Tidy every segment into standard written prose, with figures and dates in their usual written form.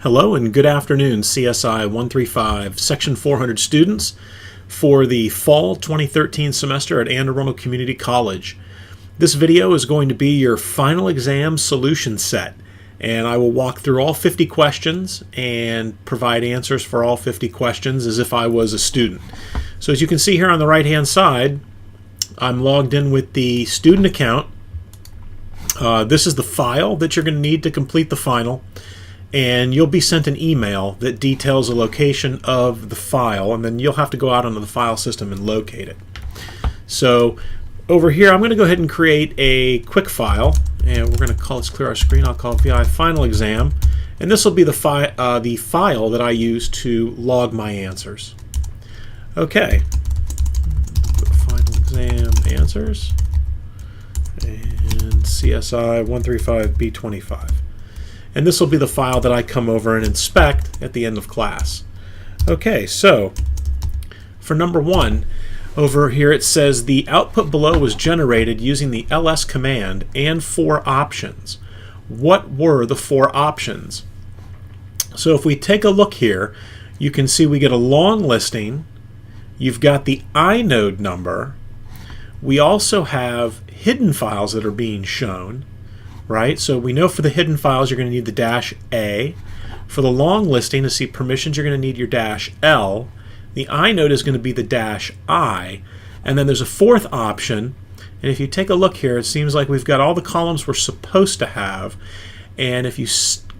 Hello and good afternoon, CSI135 Section 400 students for the fall 2013 semester at Anne Arundel Community College. This video is going to be your final exam solution set, and I will walk through all 50 questions and provide answers for all 50 questions as if I was a student. So as you can see here on the right hand side, I'm logged in with the student account. This is the file that you're going to need to complete the final. And you'll be sent an email that details the location of the file, and then you'll have to go out onto the file system and locate it. So over here, I'm going to go ahead and create a quick file, and we're going to call, let's clear our screen, I'll call it VI Final Exam, and this will be the file that I use to log my answers. Okay, Final Exam Answers, and CSI 135-400. And this will be the file that I come over and inspect at the end of class. Okay, so for number 1, over here it says the output below was generated using the ls command and 4 options. What were the 4 options? So if we take a look here, you can see we get a long listing. You've got the inode number. We also have hidden files that are being shown. Right? So we know for the hidden files you're going to need the -A. For the long listing to see permissions you're going to need your -L. The inode is going to be the -I. And then there's a 4th option. And if you take a look here, it seems like we've got all the columns we're supposed to have. And if you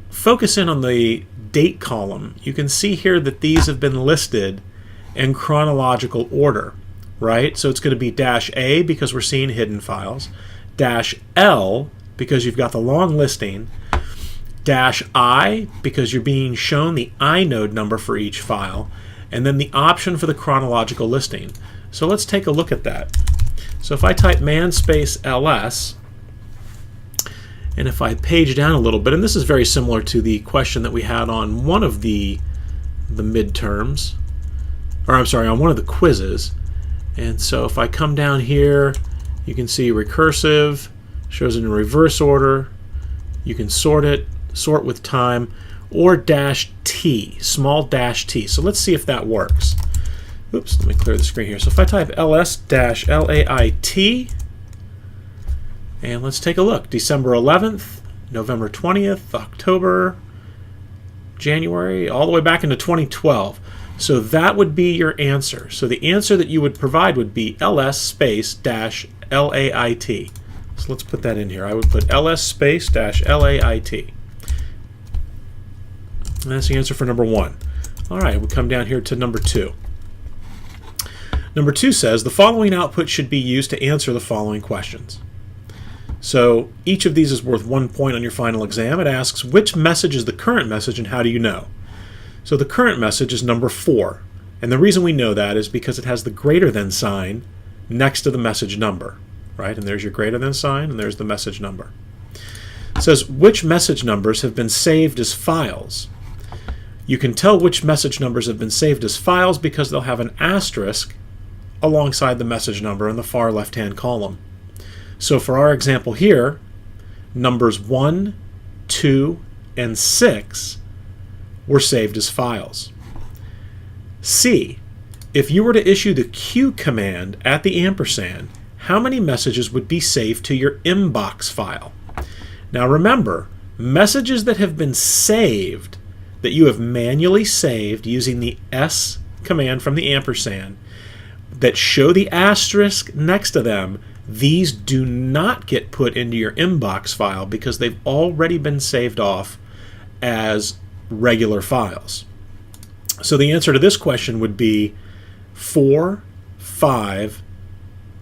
focus in on the date column, you can see here that these have been listed in chronological order. Right? So it's going to be -A because we're seeing hidden files. -L because you've got the long listing, -I because you're being shown the inode number for each file, and then the option for the chronological listing. So let's take a look at that. So if I type man space ls, and if I page down a little bit, and this is very similar to the question that we had on one of the midterms, or I'm sorry, on one of the quizzes. And so if I come down here, you can see recursive, shows it in reverse order. You can sort with time, or -T, small -T. So let's see if that works. Oops, let me clear the screen here. So if I type ls-lait, and let's take a look. December 11th, November 20th, October, January, all the way back into 2012. So that would be your answer. So the answer that you would provide would be ls space -lait. So let's put that in here. I would put ls space -lait. And that's the answer for number 1. All right, we come down here to number 2. Number 2 says the following output should be used to answer the following questions. So each of these is worth 1 point on your final exam. It asks which message is the current message and how do you know? So the current message is number 4. And the reason we know that is because it has the greater than sign next to the message number. Right? And there's your greater than sign, and there's the message number. It says which message numbers have been saved as files. You can tell which message numbers have been saved as files because they'll have an asterisk alongside the message number in the far left-hand column. So for our example here, numbers 1, 2, and 6 were saved as files. C, if you were to issue the Q command at the ampersand, how many messages would be saved to your inbox file? Now remember, messages that have been saved, that you have manually saved using the S command from the ampersand, that show the asterisk next to them, these do not get put into your inbox file because they've already been saved off as regular files. So the answer to this question would be 4, 5,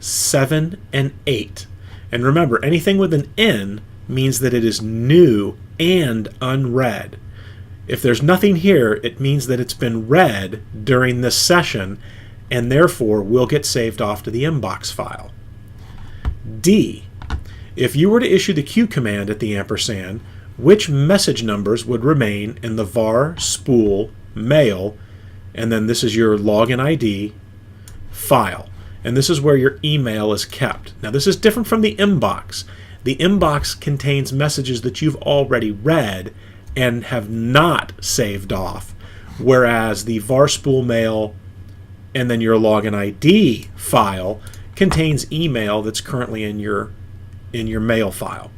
7, and 8. And remember, anything with an N means that it is new and unread. If there's nothing here, it means that it's been read during this session and therefore will get saved off to the inbox file. D, if you were to issue the Q command at the ampersand, which message numbers would remain in the var spool mail, and then this is your login ID file. And this is where your email is kept. Now this is different from the inbox. The inbox contains messages that you've already read and have not saved off, whereas the varspool mail and then your login ID file contains email that's currently in your mail file.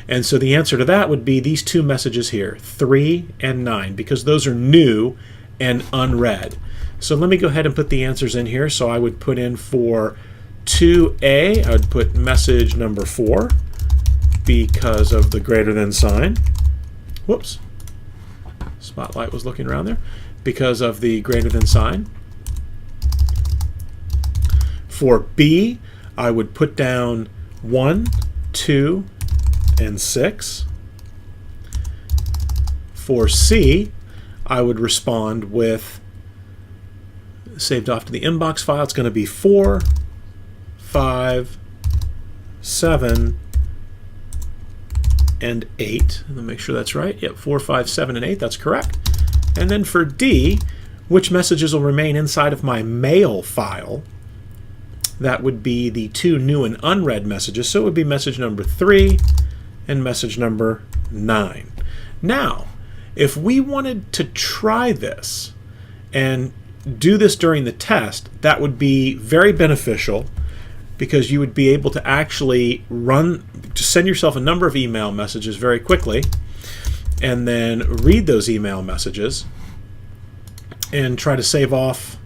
And so the answer to that would be these two messages here, 3 and 9, because those are new and unread. So let me go ahead and put the answers in here. So I would put in for 2A, I would put message number 4 because of the greater than sign. Whoops. Spotlight was looking around there. Because of the greater than sign. For B, I would put down 1, 2, and 6. For C, I would respond with, saved off to the inbox file, it's going to be 4, 5, 7, and 8. Let me make sure that's right. Yep, 4, 5, 7, and 8, that's correct. And then for D, which messages will remain inside of my mail file? That would be the two new and unread messages. So it would be message number 3 and message number 9. Now, if we wanted to try this and do this during the test, that would be very beneficial because you would be able to actually send yourself a number of email messages very quickly and then read those email messages and try to save off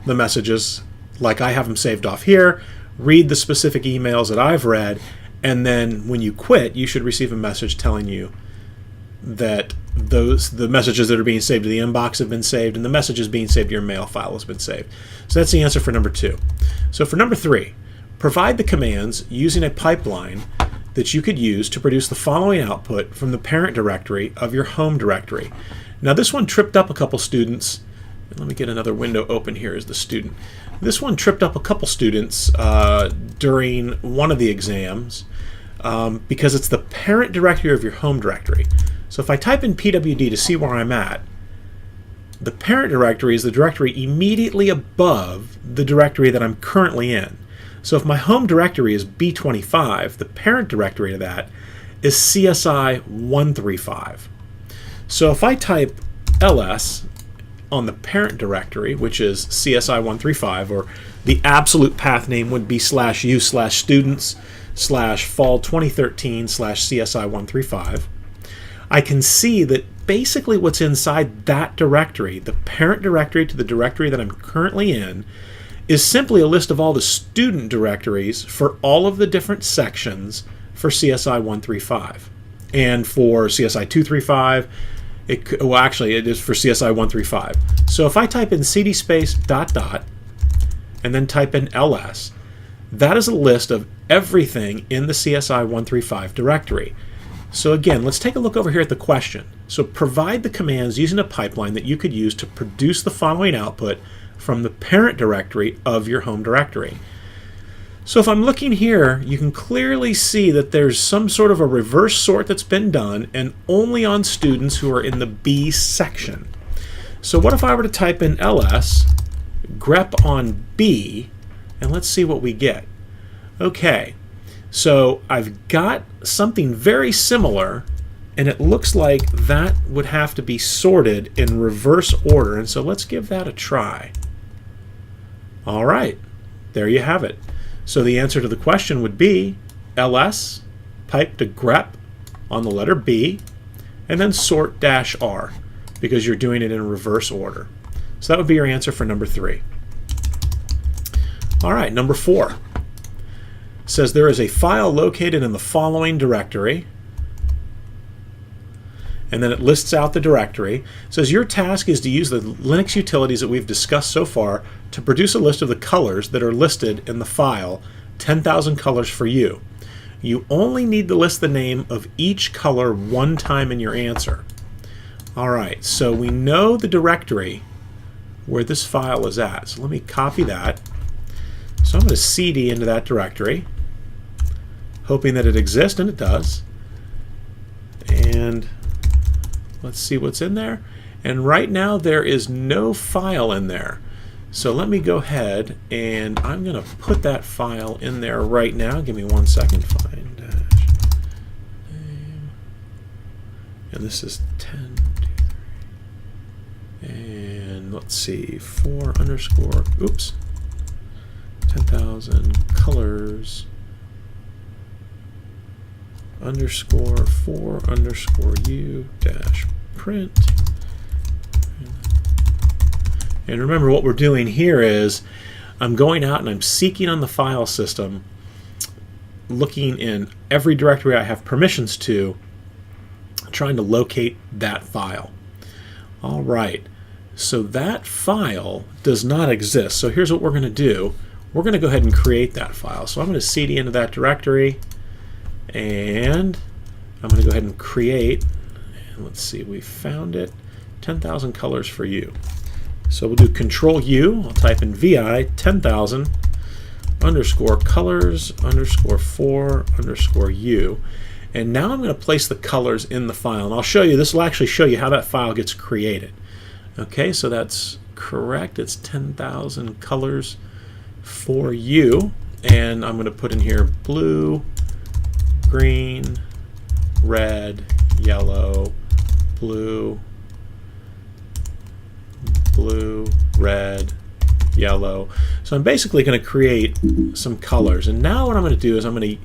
the messages like I have them saved off here, read the specific emails that I've read, and then when you quit, you should receive a message telling you that the messages that are being saved to the inbox have been saved and the messages being saved to your mail file has been saved. So that's the answer for number 2. So for number 3, provide the commands using a pipeline that you could use to produce the following output from the parent directory of your home directory. Now this one tripped up a couple students. Let me get another window open here as the student. This one tripped up a couple students during one of the exams because it's the parent directory of your home directory. So if I type in pwd to see where I'm at, the parent directory is the directory immediately above the directory that I'm currently in. So if my home directory is B25, the parent directory of that is CSI135. So if I type ls on the parent directory, which is CSI135, or the absolute path name would be /u/students/fall2013/CSI135, I can see that basically what's inside that directory, the parent directory to the directory that I'm currently in, is simply a list of all the student directories for all of the different sections for CSI135. And for CSI235, it is for CSI135. So if I type in cd space ... and then type in ls, that is a list of everything in the CSI135 directory. So again, let's take a look over here at the question. So provide the commands using a pipeline that you could use to produce the following output from the parent directory of your home directory. So if I'm looking here, you can clearly see that there's some sort of a reverse sort that's been done and only on students who are in the B section. So what if I were to type in ls, grep on B, and let's see what we get. Okay, so I've got something very similar, and it looks like that would have to be sorted in reverse order, and so let's give that a try. All right, there you have it. So the answer to the question would be ls, pipe to grep on the letter B, and then sort -r, because you're doing it in reverse order. So that would be your answer for number 3. All right, number 4 says there is a file located in the following directory, and then it lists out the directory. It says your task is to use the Linux utilities that we've discussed so far to produce a list of the colors that are listed in the file, 10,000 colors for you. You only need to list the name of each color one time in your answer. All right, so we know the directory where this file is at. So let me copy that. So I'm going to cd into that directory, hoping that it exists, and it does. And let's see what's in there. And right now there is no file in there. So let me go ahead and I'm going to put that file in there right now. Give me 1 second. Find dash name. And this is 10. let's see, 4 underscore, oops, 10,000 colors underscore 4 underscore u dash print. And remember, what we're doing here is I'm going out and I'm seeking on the file system, looking in every directory I have permissions to, trying to locate that file. All right, so that file does not exist. So here's what we're going to do. We're going to go ahead and create that file. So I'm going to cd into that directory, and I'm going to go ahead and create, and let's see, we found it, 10,000 colors for you. So we'll do Control U, I'll type in VI 10,000 underscore colors underscore 4 underscore U. And now I'm going to place the colors in the file. And I'll show you, this will actually show you how that file gets created. Okay, so that's correct. It's 10,000 colors for you. And I'm going to put in here blue, green, red, yellow, blue, blue, red, yellow. So I'm basically going to create some colors. And now what I'm going to do is I'm going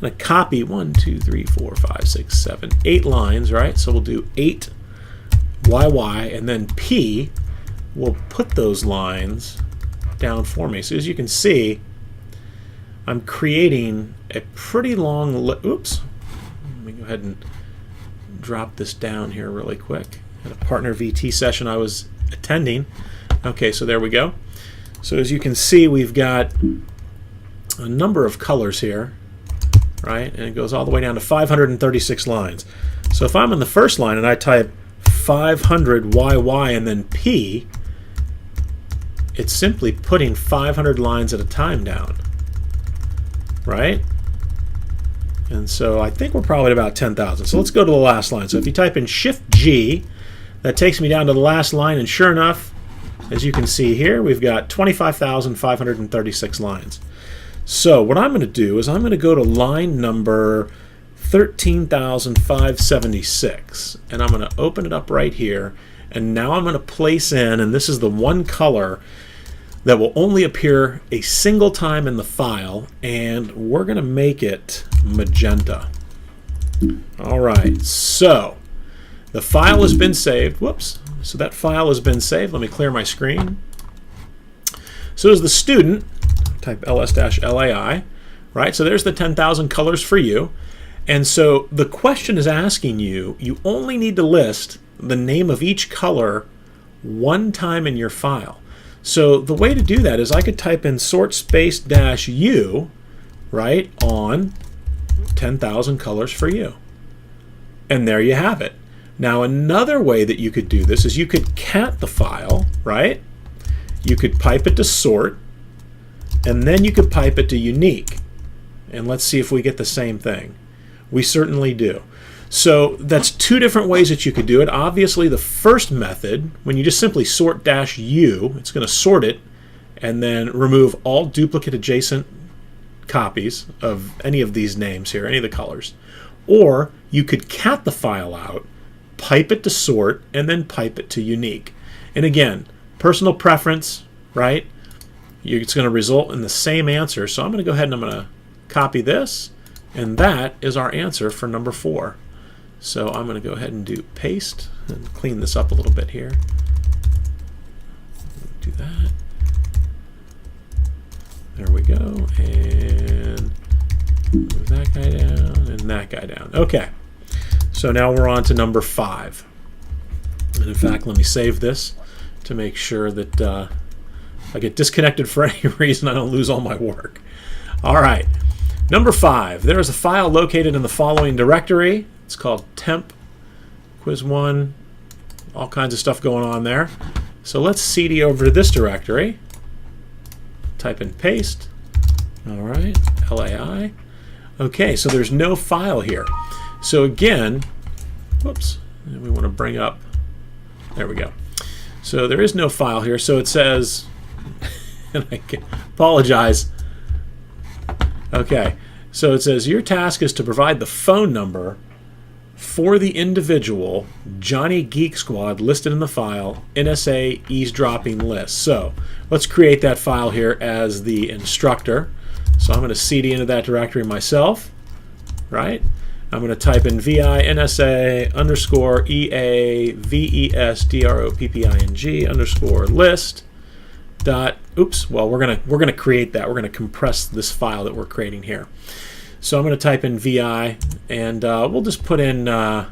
to copy 1, 2, 3, 4, 5, 6, 7, 8 lines, right? So we'll do 8 YY, and then P will put those lines down for me. So as you can see, I'm creating a pretty long oops. Let me go ahead and drop this down here really quick. At a partner VT session I was attending. Okay, so there we go. So as you can see, we've got a number of colors here, right? And it goes all the way down to 536 lines. So if I'm in the first line and I type 500 YY and then P, it's simply putting 500 lines at a time down, right? And so I think we're probably at about 10,000. So let's go to the last line. So if you type in Shift G, that takes me down to the last line, and sure enough, as you can see here, we've got 25,536 lines. So what I'm going to do is I'm going to go to line number 13,576, and I'm going to open it up right here, and now I'm going to place in, and this is the one color that will only appear a single time in the file, and we're going to make it magenta. All right, so the file has been saved. Whoops. So that file has been saved. Let me clear my screen. So as the student, type ls-lai, right? So there's the 10,000 colors for you. And so the question is asking you, you only need to list the name of each color one time in your file. So the way to do that is I could type in sort space dash U, right, on 10,000 colors for you. And there you have it. Now another way that you could do this is you could cat the file, right? You could pipe it to sort, and then you could pipe it to unique. And let's see if we get the same thing. We certainly do. So that's two different ways that you could do it. Obviously the first method, when you just simply sort dash U, it's going to sort it and then remove all duplicate adjacent copies of any of these names here, any of the colors. Or you could cat the file out, pipe it to sort, and then pipe it to unique. And again, personal preference, right? It's going to result in the same answer. So I'm going to go ahead and I'm going to copy this, and that is our answer for number 4. So I'm going to go ahead and do paste and clean this up a little bit here. Do that. There we go. And move that guy down and that guy down. Okay. So now we're on to number 5. And in fact, let me save this to make sure that if I get disconnected for any reason, I don't lose all my work. All right. Number 5. There is a file located in the following directory. It's called temp quiz 1. All kinds of stuff going on there. So let's cd over to this directory. Type in paste. All right. LAI. Okay, so there's no file here. So again, whoops, we want to bring up, there we go. So there is no file here, so it says, and I can apologize. Okay, so it says your task is to provide the phone number for the individual Johnny Geek Squad listed in the file NSA eavesdropping list. So let's create that file here as the instructor. So I'm going to cd into that directory myself, right? I'm going to type in vi nsa underscore eavesdropping underscore list dot, oops, well, we're gonna create that. We're going to compress this file that we're creating here. So I'm going to type in vi, and we'll just put in a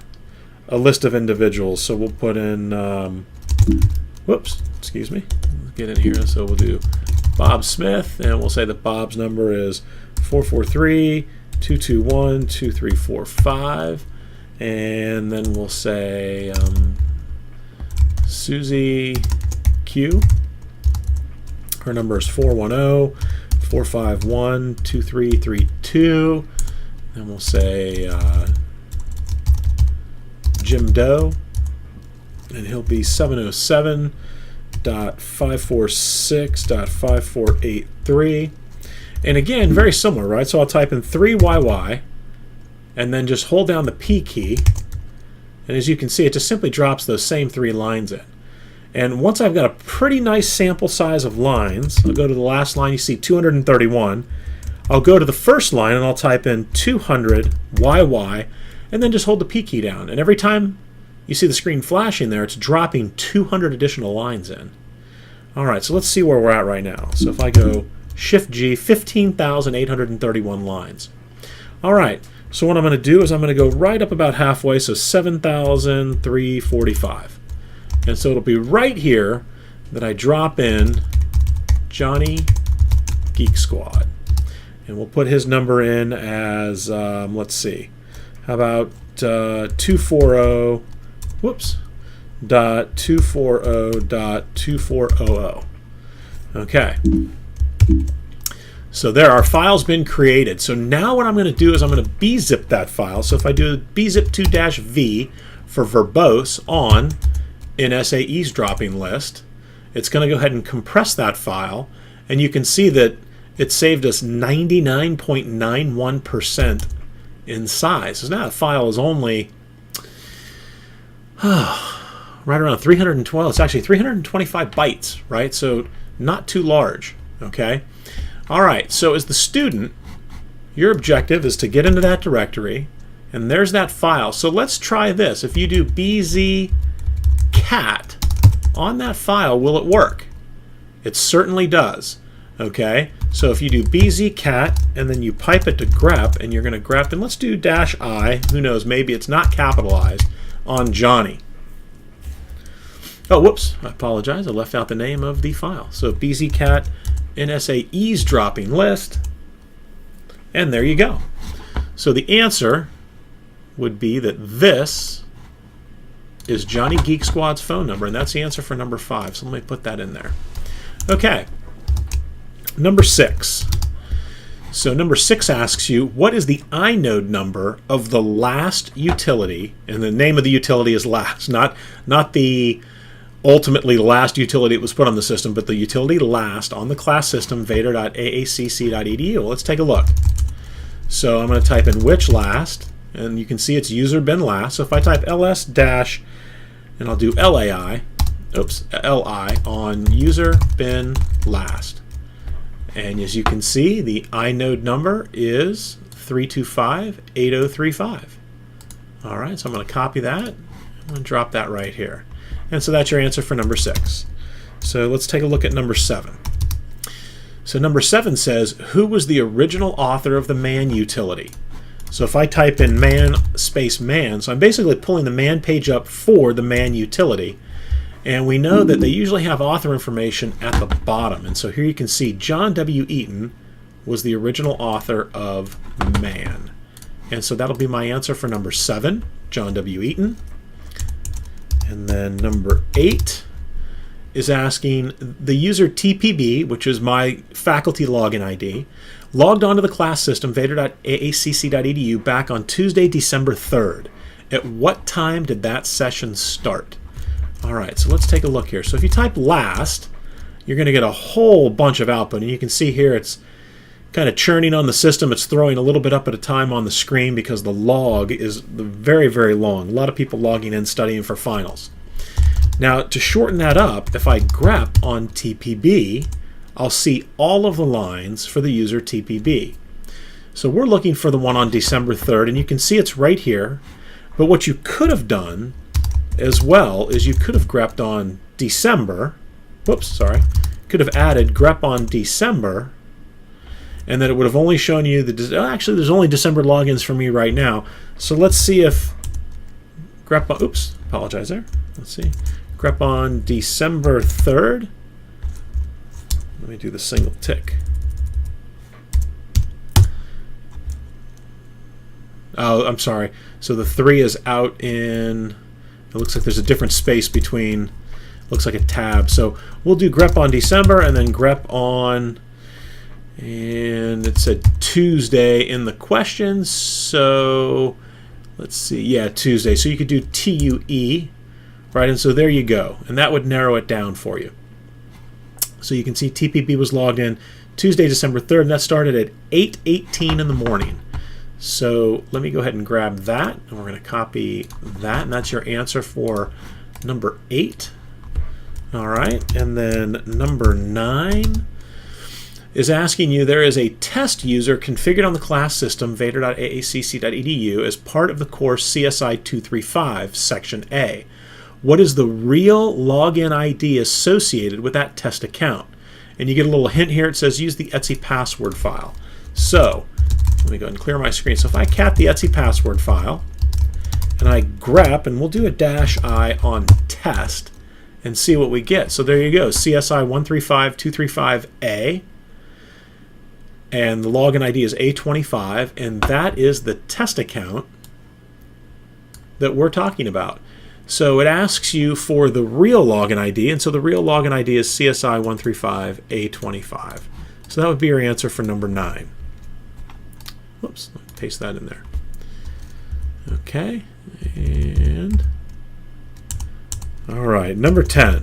list of individuals. So we'll put in, whoops, excuse me, let's get in here. So we'll do Bob Smith, and we'll say that Bob's number is 443-221-2345, and then we'll say Susie Q. Her number is 410-451-2332. Then we'll say Jim Doe, and he'll be 707.546.5483. And again, very similar, right? So I'll type in 3YY and then just hold down the P key. And as you can see, it just simply drops those same 3 lines in. And once I've got a pretty nice sample size of lines, I'll go to the last line. You see 231. I'll go to the first line and I'll type in 200YY and then just hold the P key down. And every time you see the screen flashing there, it's dropping 200 additional lines in. All right, so let's see where we're at right now. So if I go Shift G, 15,831 lines. All right, so what I'm going to do is I'm going to go right up about halfway, so 7,345. And so it'll be right here that I drop in Johnny Geek Squad. And we'll put his number in as, let's see, how about 240, whoops, .240.2400. Okay. So there, our file's been created. So now what I'm going to do is I'm going to bzip that file. So if I do bzip2-v for verbose on NSA eavesdropping list, it's going to go ahead and compress that file, and you can see that it saved us 99.91% in size. So now that file is only right around 312. It's actually 325 bytes, right? So not too large, okay? All right, so as the student, your objective is to get into that directory, and there's that file. So let's try this. If you do bzcat on that file, will it work? It certainly does, okay? So if you do bzcat and then you pipe it to grep, and you're going to grep, and let's do -i, who knows, maybe it's not capitalized, on Johnny. Oh, whoops, I apologize, I left out the name of the file. So bzcat NSA eavesdropping list, and there you go. So the answer would be that this is Johnny Geek Squad's phone number, and that's the answer for number 5. So let me put that in there. Okay, number 6. So number 6 asks you, what is the inode number of the last utility? And the name of the utility is last, not the ultimately last utility that was put on the system, but the utility last on the class system, vader.aacc.edu. Let's take a look. So I'm going to type in which last, and you can see it's user bin last. So if I type ls dash, and I'll do li on user bin last. And as you can see, the inode number is 3258035. All right, so I'm going to copy that. I'm going to drop that right here. And so that's your answer for number 6. So let's take a look at number 7. So number 7 says, who was the original author of the man utility? So if I type in man space man, so I'm basically pulling the man page up for the man utility. And we know that they usually have author information at the bottom. And so here you can see John W. Eaton was the original author of man. And so that'll be my answer for number 7, John W. Eaton. And then number 8 is asking the user TPB, which is my faculty login ID, logged onto the class system vader.aacc.edu back on Tuesday, December 3rd. At what time did that session start? All right, so let's take a look here. So if you type last, you're going to get a whole bunch of output. And you can see here it's kind of churning on the system. It's throwing a little bit up at a time on the screen because the log is very, very long. A lot of people logging in studying for finals. Now, to shorten that up, if I grep on TPB, I'll see all of the lines for the user TPB. So we're looking for the one on December 3rd, and you can see it's right here. But what you could have done as well is you could have grepped on December. Whoops, sorry. Could have added grep on December, and then it would have only shown you the... Actually, there's only December logins for me right now. So let's see if grep on... Oops, apologize there. Let's see. Grep on December 3rd. Let me do the single tick. Oh, I'm sorry. So the 3 is out in... It looks like there's a different space between... Looks like a tab. So we'll do grep on December and then grep on... And it said Tuesday in the questions. So let's see. Yeah, Tuesday. So you could do TUE. Right, and so there you go. And that would narrow it down for you. So you can see TPB was logged in Tuesday, December 3rd, and that started at 8:18 in the morning. So let me go ahead and grab that, and we're going to copy that, and that's your answer for number 8. All right, and then number 9 is asking you, there is a test user configured on the class system vader.aacc.edu as part of the course CSI135, Section A. What is the real login ID associated with that test account? And you get a little hint here. It says use the Etsy password file. So let me go ahead and clear my screen. So if I cat the Etsy password file and I grep, and we'll do a -I on test and see what we get. So there you go, CSI135-400, and the login ID is A25, and that is the test account that we're talking about. So it asks you for the real login ID, and so the real login ID is CSI135A25. So that would be your answer for number 9. Whoops, let me paste that in there. Okay, and all right, number 10.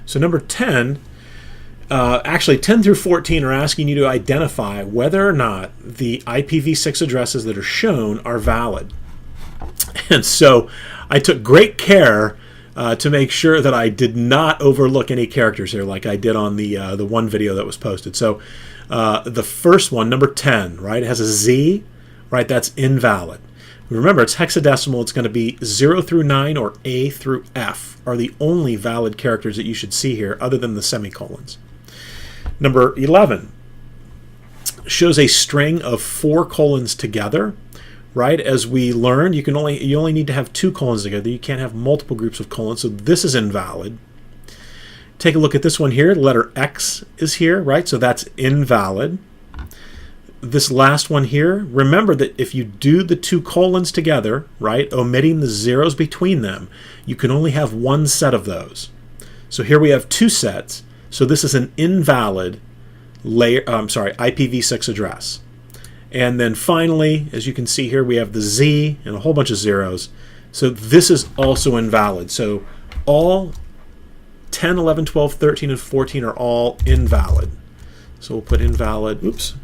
So number 10, actually 10 through 14 are asking you to identify whether or not the IPv6 addresses that are shown are valid. And so I took great care to make sure that I did not overlook any characters here like I did on the one video that was posted. So the first one, number 10, right, it has a Z, right, that's invalid. Remember, it's hexadecimal. It's going to be 0 through 9 or A through F are the only valid characters that you should see here other than the semicolons. Number 11 shows a string of 4 colons together. Right, as we learned, you only need to have 2 colons together. You can't have multiple groups of colons, so this is invalid. Take a look at this one here. The letter X is here, right? So that's invalid. This last one here, remember that if you do the 2 colons together, right, omitting the zeros between them, you can only have 1 set of those. So here we have 2 sets. So this is an invalid IPv6 address. And then finally, as you can see here, we have the Z and a whole bunch of zeros. So this is also invalid. So all 10, 11, 12, 13, and 14 are all invalid. So we'll put invalid, oops,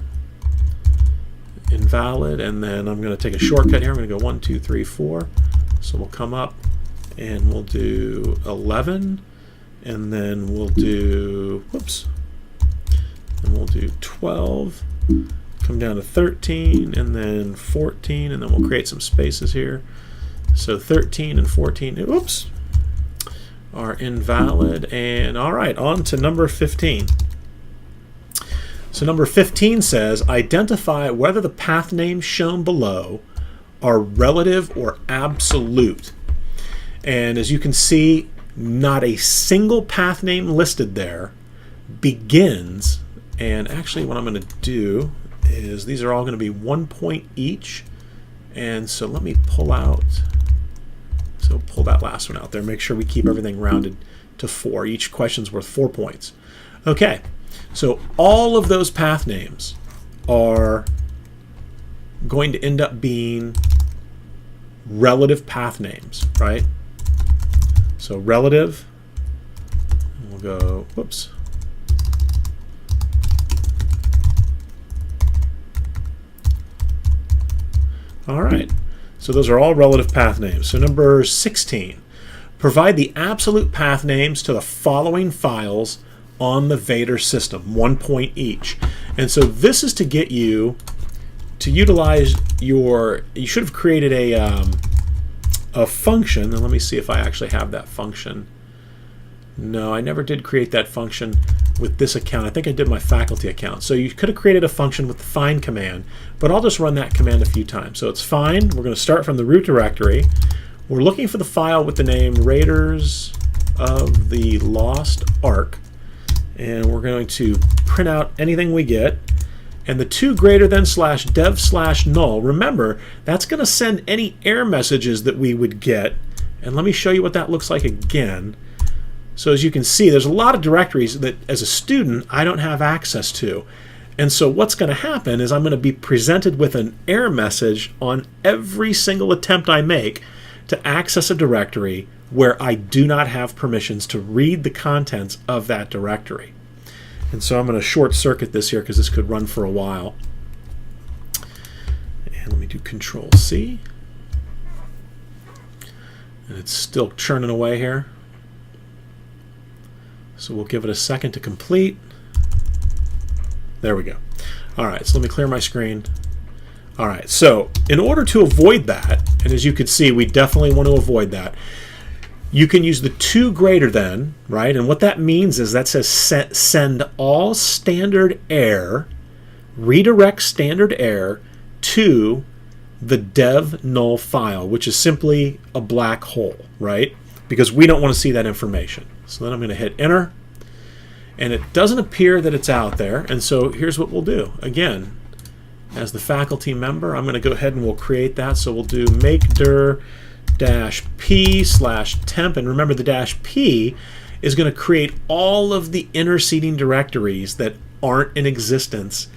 invalid, and then I'm going to take a shortcut here. I'm going to go 1, 2, 3, 4. So we'll come up and we'll do 11, and then we'll do, whoops, and we'll do 12. Come down to 13, and then 14, and then we'll create some spaces here. So 13 and 14, oops, are invalid. And all right, on to number 15. So number 15 says, identify whether the path names shown below are relative or absolute. And as you can see, not a single path name listed there begins. And actually what I'm going to do is these are all going to be 1 point each, and so let me pull that last one out there, make sure we keep everything rounded to 4. Each question's worth 4 points. Okay, so all of those path names are going to end up being relative path names, right? So relative, we'll go, whoops, All right. So those are all relative path names. So number 16, provide the absolute path names to the following files on the Vader system, 1 point each. And so this is to get you to utilize you should have created a function, and let me see if I actually have that function. No, I never did create that function with this account. I think I did my faculty account. So you could have created a function with the find command, but I'll just run that command a few times. So it's find. We're going to start from the root directory. We're looking for the file with the name Raiders of the Lost Ark, and we're going to print out anything we get. And the 2 greater than / dev / null, remember, that's going to send any error messages that we would get. And let me show you what that looks like again. So as you can see, there's a lot of directories that as a student I don't have access to. And so what's going to happen is I'm going to be presented with an error message on every single attempt I make to access a directory where I do not have permissions to read the contents of that directory. And so I'm going to short circuit this here because this could run for a while. And let me do Control C. And it's still churning away here. So we'll give it a second to complete. There we go. All right, so let me clear my screen. All right, so in order to avoid that, and as you can see, we definitely want to avoid that, you can use the 2 greater than, right? And what that means is that says send all standard error, redirect standard error to the dev null file, which is simply a black hole, right? Because we don't want to see that information. So then I'm going to hit enter, and it doesn't appear that it's out there. And so here's what we'll do. Again, as the faculty member, I'm going to go ahead and we'll create that. So we'll do make dir -p/temp, and remember the -p is going to create all of the interceding directories that aren't in existence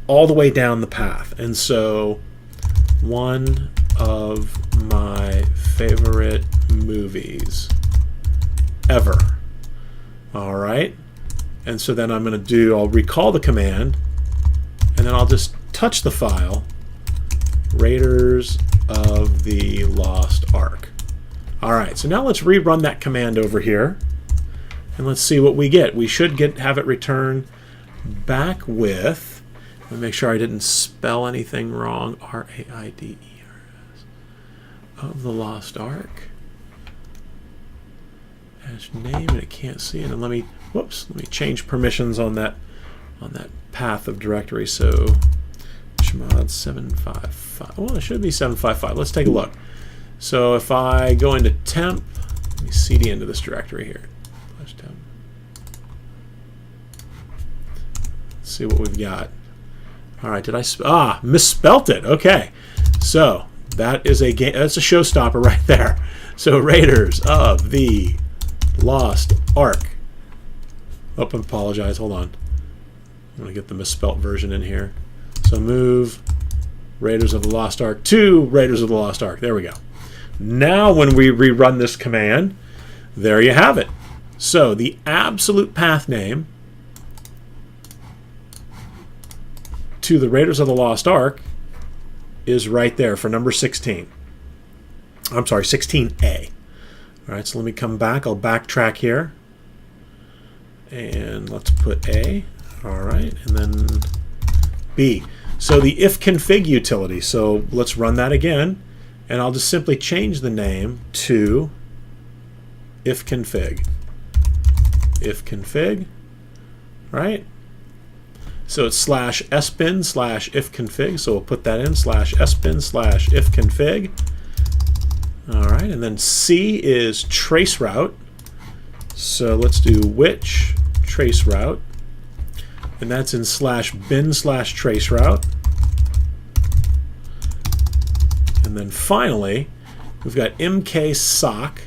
all the way down the path. And so one of my favorite movies ever. All right, and so then I'm going to I'll recall the command, and then I'll just touch the file, Raiders of the Lost Ark. All right, so now let's rerun that command over here, and let's see what we get. We should have it return back with, let me make sure I didn't spell anything wrong, Raiders of the Lost Ark. As name, and it can't see it. And let me change permissions on that path of directory. So chmod 755. Well, it should be 755. Let's take a look. So if I go into temp, let me cd into this directory here. Let's see what we've got. All right, did I misspelt it? Okay, so that is that's a showstopper right there. So Raiders of the Lost Ark. Oh, I apologize. Hold on. I'm going to get the misspelt version in here. So move Raiders of the Lost Ark to Raiders of the Lost Ark. There we go. Now when we rerun this command, there you have it. So the absolute path name to the Raiders of the Lost Ark is right there for number 16. I'm sorry, 16A. All right, so let me come back. I'll backtrack here. And let's put A. All right, and then B. So the ifconfig utility. So let's run that again. And I'll just simply change the name to ifconfig. Ifconfig, right? So it's /sbin/ifconfig. So we'll put that in /sbin/ifconfig. All right, and then C is traceroute. So let's do which traceroute, and that's in /bin/traceroute. And then finally, we've got mksock.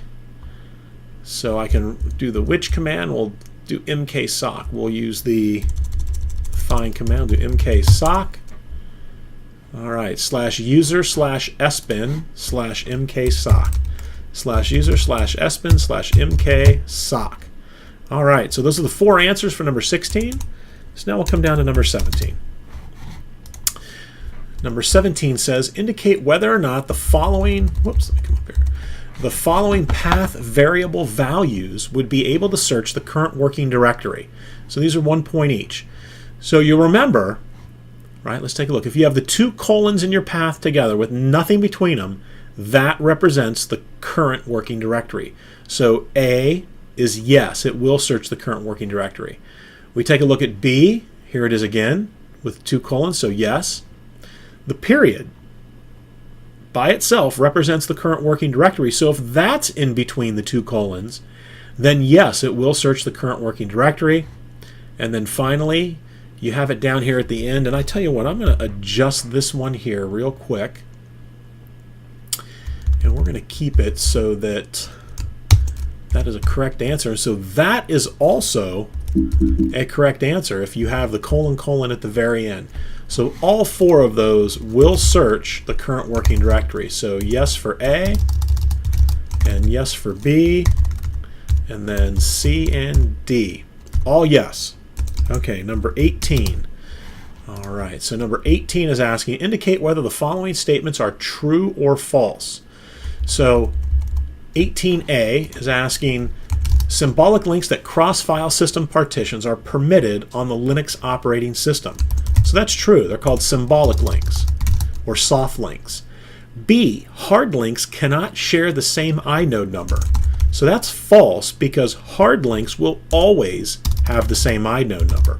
So I can do the which command. We'll do mksock. We'll use the find command. Do mksock. All right, /user/sbin/mksock. /user/sbin/mksock. All right, so those are the 4 answers for number 16. So now we'll come down to number 17. Number 17 says, indicate whether or not the following, whoops, let me come up here. The following path variable values would be able to search the current working directory. So these are 1 point each. So you'll remember, right, let's take a look. If you have the 2 colons in your path together with nothing between them, that represents the current working directory. So A is yes, it will search the current working directory. We take a look at B, here it is again, with 2 colons, so yes. The period by itself represents the current working directory, so if that's in between the 2 colons, then yes, it will search the current working directory. And then finally, you have it down here at the end, and I tell you what, I'm going to adjust this one here real quick, and we're going to keep it so that that is a correct answer. So that is also a correct answer if you have the colon at the very end. So all 4 of those will search the current working directory. So yes for A, and yes for B, and then C and D. All yes. Okay, number 18. All right, so number 18 is asking, indicate whether the following statements are true or false. So 18A is asking, symbolic links that cross file system partitions are permitted on the Linux operating system. So that's true. They're called symbolic links or soft links. B, hard links cannot share the same inode number. So that's false because hard links will always have the same inode number.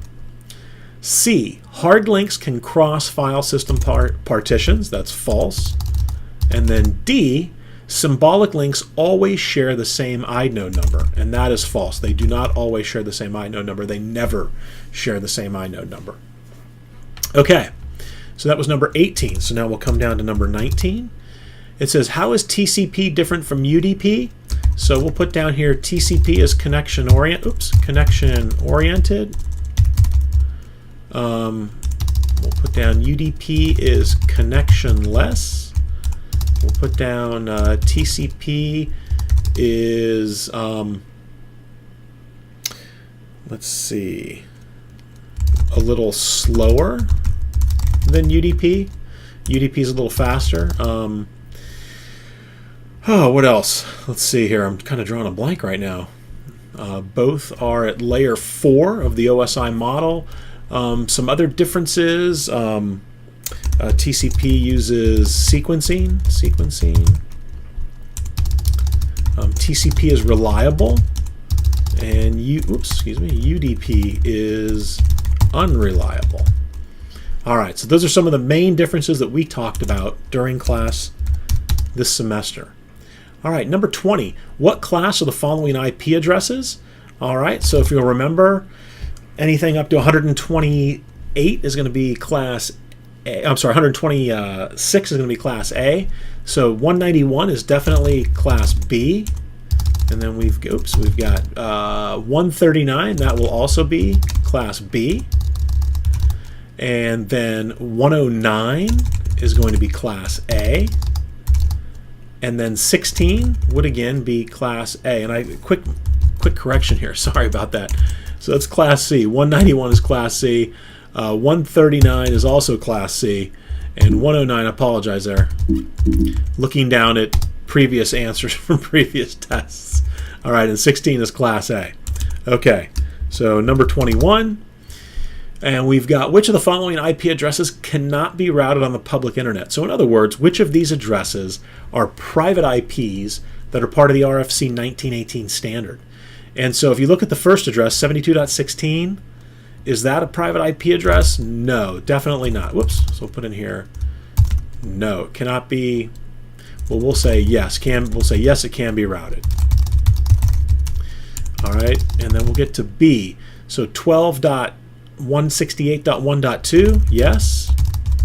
C, hard links can cross file system partitions. That's false. And then D, symbolic links always share the same inode number, and that is false. They do not always share the same inode number. They never share the same inode number. Okay, so that was number 18. So now we'll come down to number 19. It says, how is TCP different from UDP? So we'll put down here TCP is connection oriented. We'll put down UDP is connectionless. We'll put down TCP is, let's see, a little slower than UDP. UDP is a little faster. Oh, what else? Let's see here. I'm kind of drawing a blank right now. Both are at layer 4 of the OSI model. Some other differences. TCP uses sequencing. TCP is reliable, and UDP is unreliable. All right, so those are some of the main differences that we talked about during class this semester. All right, number 20. What class are the following IP addresses? All right, so if you'll remember, anything up to 128 is going to be class A. I'm sorry, 126 is going to be class A. So 191 is definitely class B. And then we've got 139. That will also be class B. And then 109 is going to be class A. And then 16 would again be class A. And quick correction here. Sorry about that. So that's class C. 191 is class C. 139 is also class C. And 109, I apologize there. Looking down at previous answers from previous tests. All right, and 16 is class A. Okay, so number 21. And we've got, which of the following IP addresses cannot be routed on the public internet? So in other words, which of these addresses are private IPs that are part of the RFC 1918 standard? And so if you look at the first address, 72.16, is that a private IP address? No, definitely not. Whoops, so we'll put in here, no, it cannot be. Well, we'll say yes, we'll say yes, it can be routed. All right, and then we'll get to B. So 12.168.1.2, yes,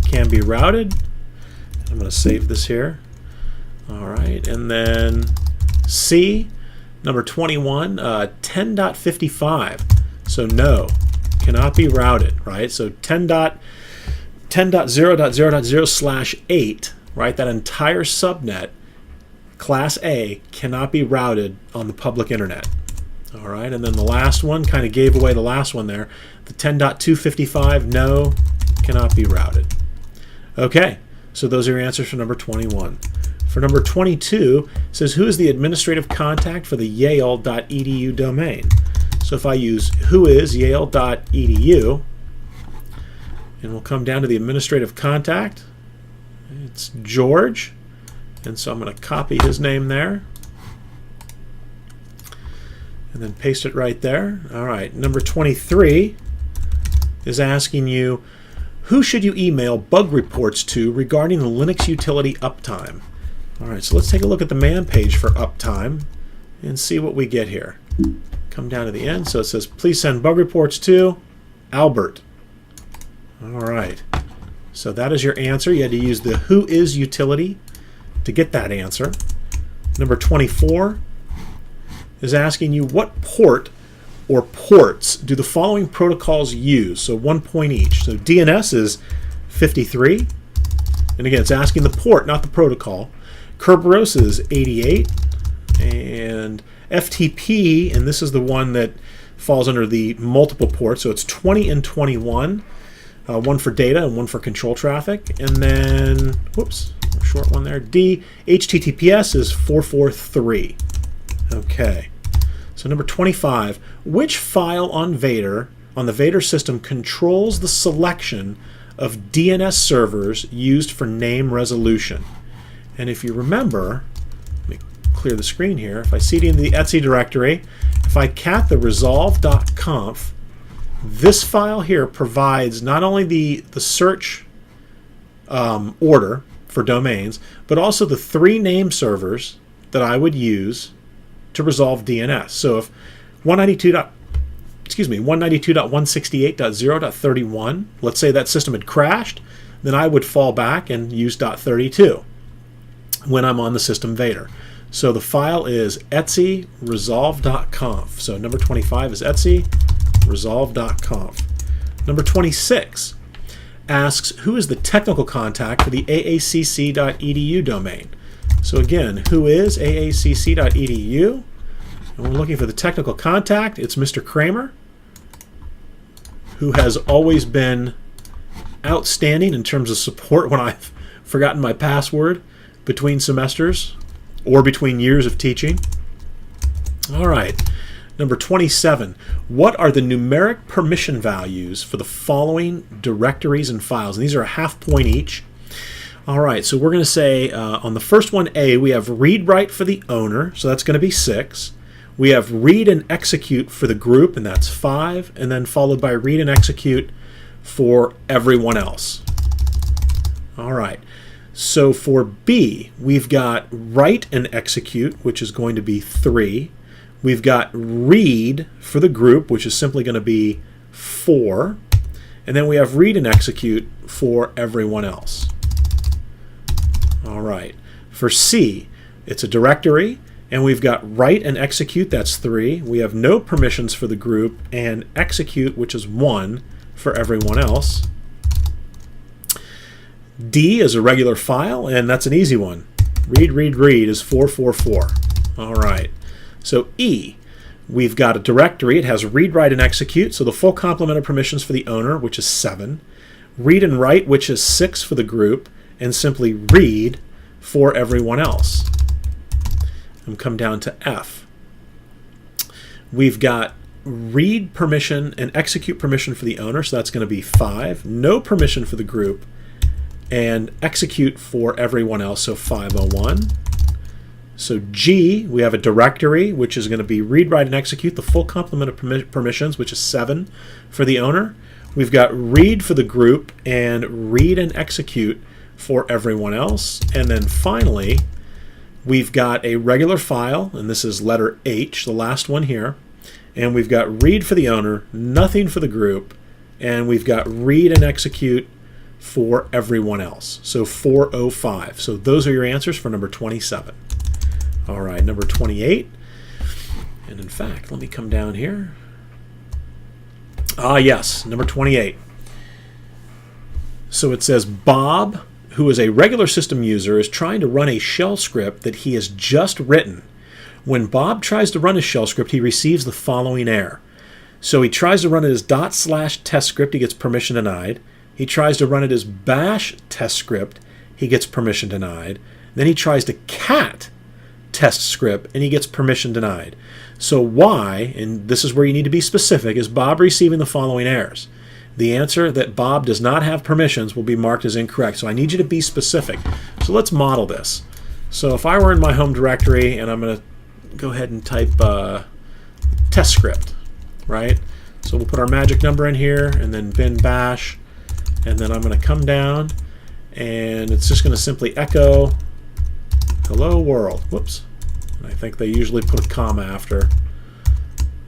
can be routed. I'm going to save this here. All right, and then C, number 21, 10.55. So no, cannot be routed, right? So 10.0.0.0/8, right? That entire subnet, class A, cannot be routed on the public internet. All right, and then the last one kind of gave away the last one there. The 10.255, no, cannot be routed. Okay, so those are your answers for number 21. For number 22, it says, who is the administrative contact for the yale.edu domain? So if I use whoisyale.edu, and we'll come down to the administrative contact, it's George, and so I'm going to copy his name there, and then paste it right there. All right, number 23 is asking you, who should you email bug reports to regarding the Linux utility uptime? All right, so let's take a look at the man page for uptime and see what we get here. Come down to the end, so it says, please send bug reports to Albert. All right, so that is your answer. You had to use the who is utility to get that answer. Number 24 is asking you, what port or ports do the following protocols use? So 1 point each. So DNS is 53. And again, it's asking the port, not the protocol. Kerberos is 88. And FTP, and this is the one that falls under the multiple ports, so it's 20 and 21. One for data and one for control traffic. And then, whoops, a short one there. HTTPS is 443. Okay. So number 25, which file on Vader, on the Vader system, controls the selection of DNS servers used for name resolution? And if you remember, let me clear the screen here. If I cd into the etc directory, if I cat the resolve.conf, this file here provides not only the search order for domains, but also the 3 name servers that I would use to resolve DNS. So if 192.168.0.31, let's say that system had crashed, then I would fall back and use .32 when I'm on the system Vader. So the file is etc resolve.conf. So number 25 is etc resolve.conf. Number 26 asks, who is the technical contact for the aacc.edu domain? So again, who is aacc.edu? And we're looking for the technical contact. It's Mr. Kramer, who has always been outstanding in terms of support when I've forgotten my password between semesters or between years of teaching. All right, number 27. What are the numeric permission values for the following directories and files? And these are a half point each. All right, so we're going to say on the first one, A, we have read-write for the owner, so that's going to be 6. We have read and execute for the group, and that's 5, and then followed by read and execute for everyone else. All right, so for B, we've got write and execute, which is going to be 3. We've got read for the group, which is simply going to be 4. And then we have read and execute for everyone else. All right. For C, it's a directory, and we've got write and execute, that's 3. We have no permissions for the group, and execute, which is 1 for everyone else. D is a regular file, and that's an easy one. Read, read, read is 444. All right. So E, we've got a directory. It has read, write, and execute, so the full complement of permissions for the owner, which is 7. Read and write, which is 6 for the group, and simply read for everyone else. And come down to F. We've got read permission and execute permission for the owner, so that's going to be 5. No permission for the group, and execute for everyone else, so 501. So G, we have a directory, which is going to be read, write, and execute, the full complement of permissions, which is 7 for the owner. We've got read for the group and read and execute for everyone else. And then finally, we've got a regular file, and this is letter H, the last one here. And we've got read for the owner, nothing for the group, and we've got read and execute for everyone else. So 405. So those are your answers for number 27. All right, number 28. And in fact, let me come down here. Ah, yes, number 28. So it says Bob, who is a regular system user, is trying to run a shell script that he has just written. When Bob tries to run his shell script, he receives the following error. So he tries to run it as /test script. He gets permission denied. He tries to run it as bash test script. He gets permission denied. Then he tries to cat test script, and he gets permission denied. So why, and this is where you need to be specific, is Bob receiving the following errors? The answer that Bob does not have permissions will be marked as incorrect. So I need you to be specific. So let's model this. So if I were in my home directory, and I'm going to go ahead and type test script, right? So we'll put our magic number in here, and then bin bash, and then I'm going to come down, and it's just going to simply echo hello world. Whoops. And I think they usually put a comma after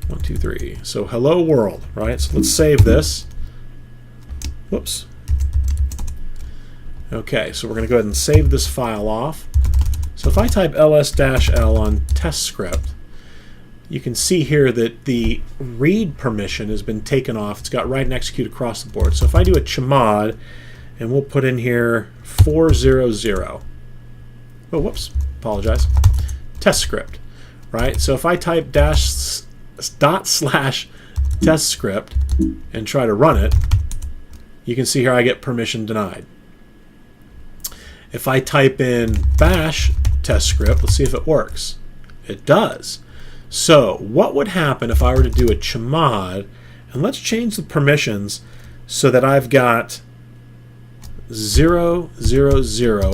1, 2, 3. So hello world, right? So let's save this. Whoops. Okay, so we're going to go ahead and save this file off. So if I type ls-l on test script, you can see here that the read permission has been taken off. It's got write and execute across the board. So if I do a chmod, and we'll put in here 400. Oh, whoops, apologize. Test script, right? So if I type // test script and try to run it, you can see here I get permission denied. If I type in bash test script, let's see if it works. It does. So what would happen if I were to do a chmod, and let's change the permissions so that I've got 000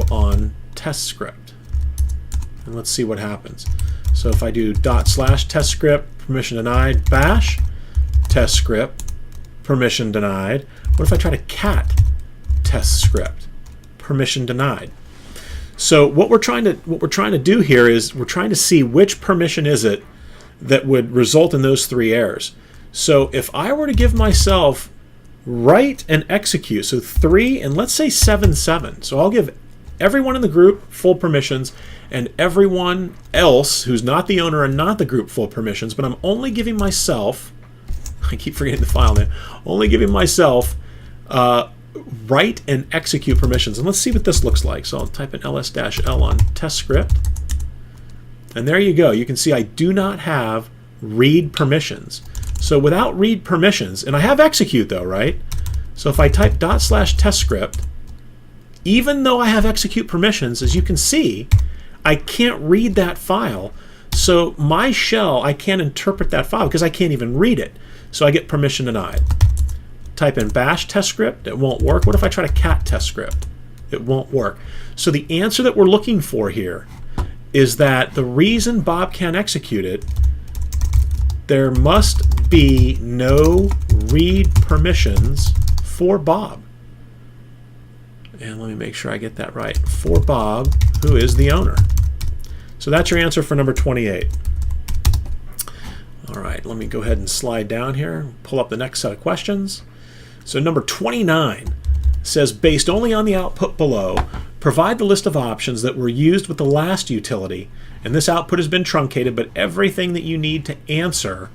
on test script. And let's see what happens. So if I do /test script, permission denied, bash test script, permission denied. What if I try to cat test script? Permission denied. So what we're trying to do here is we're trying to see which permission is it that would result in those 3 errors. So if I were to give myself write and execute, so 3 and let's say 7. So I'll give everyone in the group full permissions and everyone else who's not the owner and not the group full permissions, but I'm only giving myself, I keep forgetting the file name, only giving myself write and execute permissions. And let's see what this looks like. So I'll type in ls-l on test script. And there you go. You can see I do not have read permissions. So without read permissions, and I have execute though, right? So if I type /test script, even though I have execute permissions, as you can see, I can't read that file. So my shell, I can't interpret that file because I can't even read it. So I get permission denied. Type in bash test script, it won't work. What if I try to cat test script? It won't work. So the answer that we're looking for here is that the reason Bob can't execute it, there must be no read permissions for Bob. And let me make sure I get that right. For Bob, who is the owner. So that's your answer for number 28. All right, let me go ahead and slide down here, pull up the next set of questions. So number 29 says, based only on the output below, provide the list of options that were used with the last utility. And this output has been truncated, but everything that you need to answer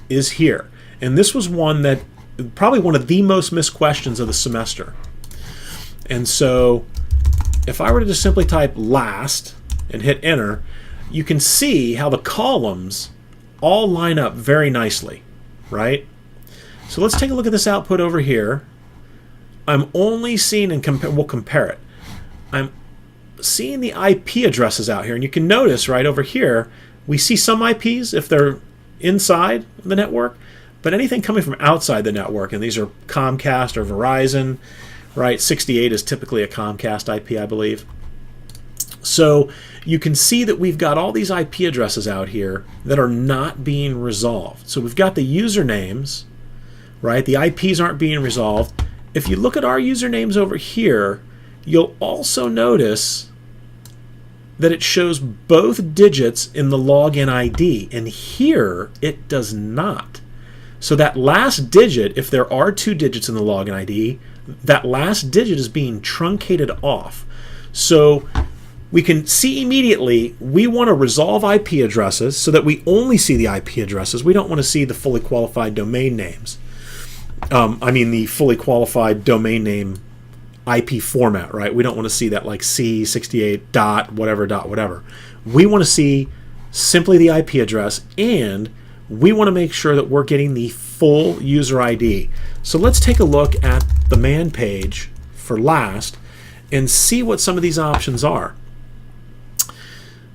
is here. And this was one that, probably one of the most missed questions of the semester. And so if I were to just simply type last and hit enter, you can see how the columns all line up very nicely, right? So let's take a look at this output over here. I'm only seeing, and we'll compare it. I'm seeing the IP addresses out here, and you can notice right over here, we see some IPs if they're inside the network, but anything coming from outside the network, and these are Comcast or Verizon, right? 68 is typically a Comcast IP, I believe. So you can see that we've got all these IP addresses out here that are not being resolved. So we've got the usernames, right? The IPs aren't being resolved. If you look at our usernames over here, you'll also notice that it shows both digits in the login ID, and here it does not. So that last digit, if there are 2 digits in the login ID, that last digit is being truncated off. So we can see immediately we want to resolve IP addresses so that we only see the IP addresses. We don't want to see the fully qualified domain names. I mean the fully qualified domain name IP format, right? We don't want to see that like C68 dot whatever. We want to see simply the IP address, and we want to make sure that we're getting the full user ID. So let's take a look at the man page for last and see what some of these options are.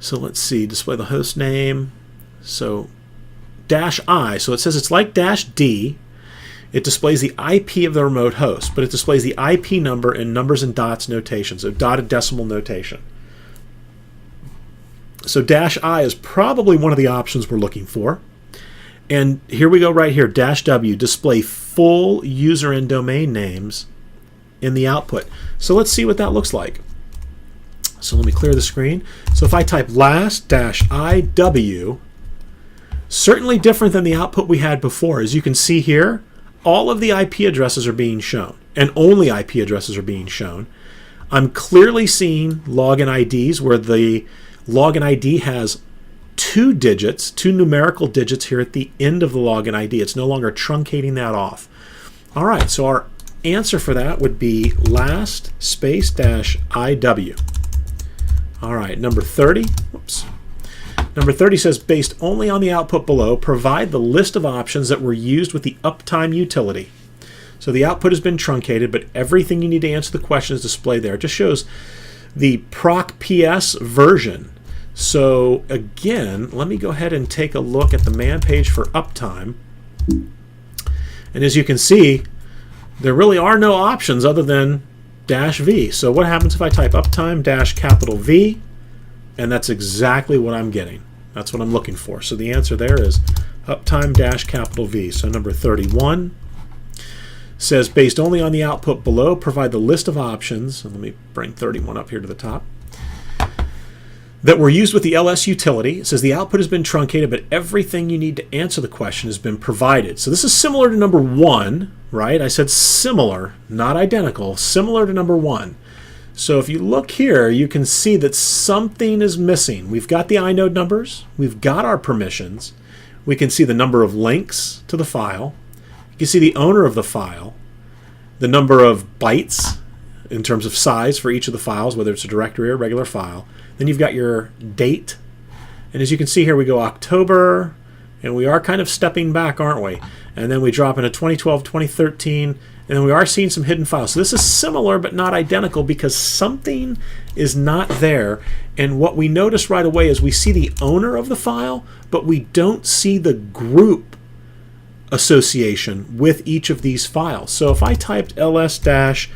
So let's see, display the host name. So -I, so it says it's like -D. It displays the IP of the remote host, but it displays the IP number in numbers and dots notation, so dotted decimal notation. So -I is probably one of the options we're looking for. And here we go right here, -W, display full user and domain names in the output. So let's see what that looks like. So let me clear the screen. So if I type last-IW, certainly different than the output we had before. As you can see here, all of the IP addresses are being shown, and only IP addresses are being shown. I'm clearly seeing login IDs where the login ID has 2 digits, 2 numerical digits here at the end of the login ID. It's no longer truncating that off. All right, so our answer for that would be last space -IW. All right, number 30. Whoops. Number 30 says, based only on the output below, provide the list of options that were used with the uptime utility. So the output has been truncated, but everything you need to answer the question is displayed there. It just shows the proc PS version. So again, let me go ahead and take a look at the man page for uptime. And as you can see, there really are no options other than -V. So what happens if I type uptime -V? And that's exactly what I'm getting. That's what I'm looking for. So the answer there is uptime -V. So number 31 says, based only on the output below, provide the list of options. And let me bring 31 up here to the top. That were used with the LS utility. It says the output has been truncated, but everything you need to answer the question has been provided. So this is similar to number 1, right? I said similar, not identical, similar to number 1. So if you look here, you can see that something is missing. We've got the inode numbers, we've got our permissions, we can see the number of links to the file, you can see the owner of the file, the number of bytes in terms of size for each of the files, whether it's a directory or a regular file. Then you've got your date, and as you can see here, we go October, and we are kind of stepping back, aren't we? And then we drop into 2012, 2013, and then we are seeing some hidden files. So this is similar but not identical because something is not there. And what we notice right away is we see the owner of the file, but we don't see the group association with each of these files. So if I typed ls-lai,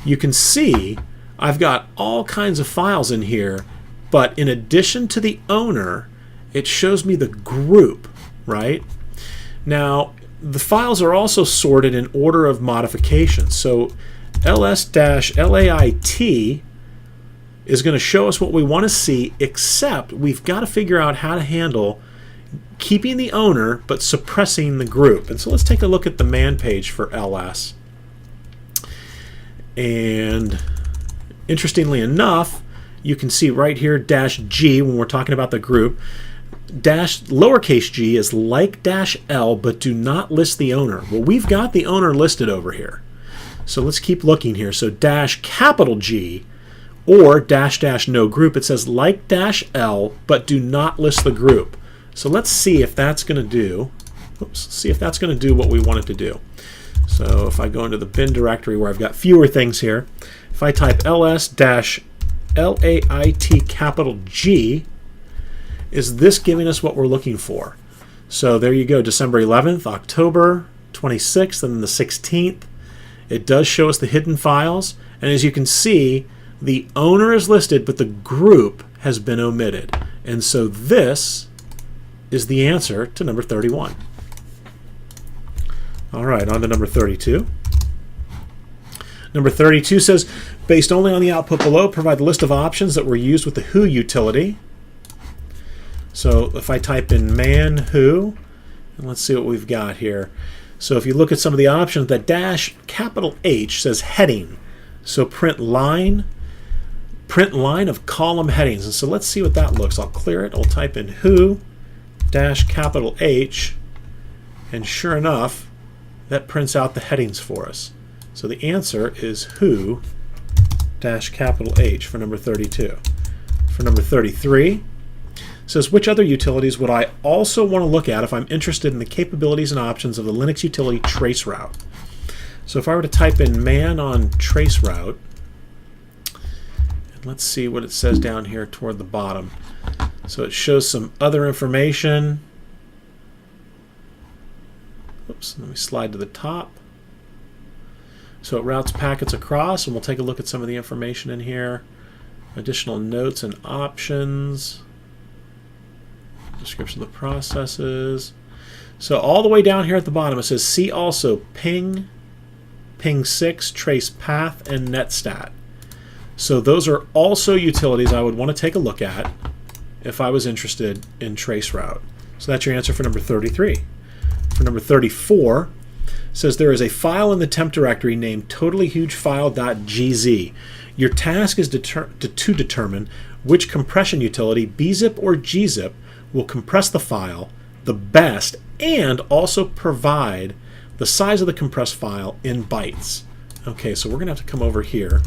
you can see I've got all kinds of files in here, but in addition to the owner, it shows me the group, right? Now, the files are also sorted in order of modification. So ls-lait is going to show us what we want to see, except we've got to figure out how to handle keeping the owner but suppressing the group. And so let's take a look at the man page for ls. And interestingly enough, you can see right here -G when we're talking about the group. Lowercase g is like -L, but do not list the owner. Well, we've got the owner listed over here. So let's keep looking here. So -G or -- no group, it says like -L, but do not list the group. So let's see if that's going to do. See if that's going to do what we want it to do. So if I go into the bin directory where I've got fewer things here, if I type ls-lait-G, is this giving us what we're looking for? So there you go, December 11th, October 26th, and the 16th. It does show us the hidden files, and as you can see, the owner is listed, but the group has been omitted. And so this is the answer to number 31. All right, on to number 32. Number 32 says, based only on the output below, provide the list of options that were used with the who utility. So if I type in man who, and let's see what we've got here. So if you look at some of the options, that -H says heading. So print line of column headings. And so let's see what that looks. I'll clear it. I'll type in who -H, and sure enough, that prints out the headings for us. So the answer is who -H for number 32. For number 33, It says, which other utilities would I also want to look at if I'm interested in the capabilities and options of the Linux utility traceroute? So if I were to type in man on traceroute, and let's see what it says down here toward the bottom. So it shows some other information. Oops, let me slide to the top. So it routes packets across, and we'll take a look at some of the information in here. Additional notes and options. Description of the processes. So all the way down here at the bottom it says see also ping, ping6, trace path, and netstat. So those are also utilities I would want to take a look at if I was interested in traceroute. So that's your answer for number 33. For number 34, it says there is a file in the temp directory named totallyhugefile.gz. Your task is to determine which compression utility, bzip or gzip, will compress the file the best and also provide the size of the compressed file in bytes. Okay, so we're going to have to come over here.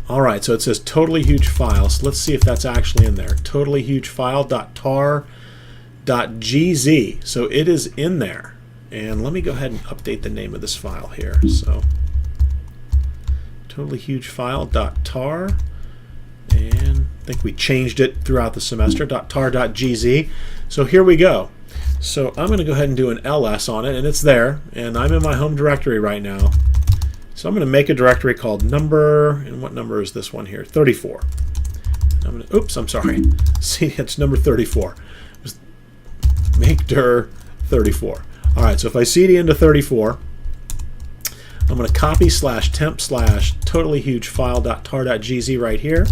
All right, so it says totally huge file. So let's see if that's actually in there. totallyhugefile.tar.gz. So it is in there. And let me go ahead and update the name of this file here. So totallyhugefile.tar, and I think we changed it throughout the semester, .tar.gz. So here we go. So I'm going to go ahead and do an ls on it, and it's there, and I'm in my home directory right now. So I'm going to make a directory called number, and what number is this one here? 34. I'm going to, oops, I'm sorry. See, it's number 34. Make dir 34. All right, so if I cd into 34, I'm going to copy /temp /totallyhugefile.tar.gz right here.